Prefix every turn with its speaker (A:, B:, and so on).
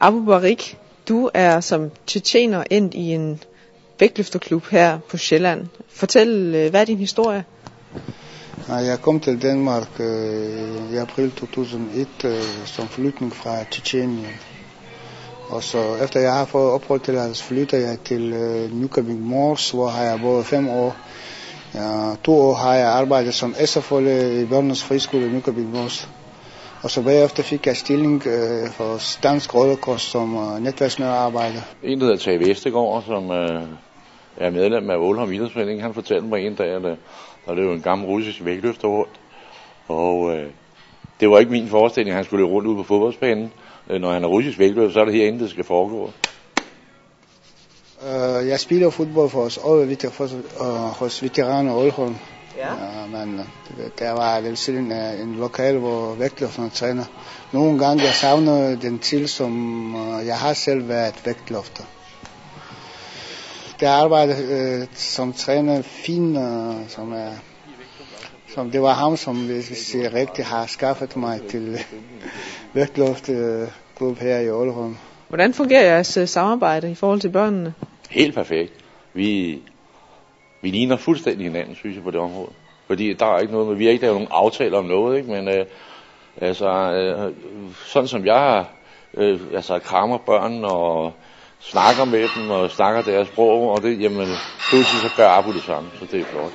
A: Abu Barik, du er som tjetjener endt i en vægtløfterklub her på Sjælland. Fortæl, hvad er din historie?
B: Jeg kom til Danmark i april 2001 som flytning fra Tjetjenien. Og så efter jeg har fået opholdstilladelse, flytter jeg til Nykøbing Mors, hvor har jeg boet 5 år. 2 år har jeg arbejdet som SF'er i Børnenes Friskole i Nykøbing Mors. Og så bagefter fik jeg stilling for Dansk Røde Kors som netværksmedarbejder.
C: En, der hedder Tage Vestergaard, som er medlem af Ålholm Idrætsforening, han fortalte mig en dag, at der blev en gammel russisk vægtløfter rundt. Og det var ikke min forestilling, at han skulle løbe rundt ude på fodboldsbanen. Når han er russisk vægtløfter, så er det herinde, det skal foregå.
B: Jeg spiller fodbold hos veteraner Ålholm.
A: Ja.
B: Men der var vel siden en lokal, hvor vægtløfterne træner. Nogle gange jeg savner den til, som jeg har selv været vægtløfter. Der arbejder som træner Finn, som det var ham, som hvis jeg rigtig har skaffet mig til vægtløfteklub her i Ålholm.
A: Hvordan fungerer jeres samarbejde i forhold til børnene?
C: Helt perfekt. Vi ligner fuldstændig hinanden, synes jeg, på det område. Fordi der er ikke noget med, vi har ikke lavet nogen aftaler om noget, ikke? Men sådan som jeg krammer børn og snakker med dem og snakker deres sprog, og det, jamen, pludselig så gør Abu det samme, så det er flot.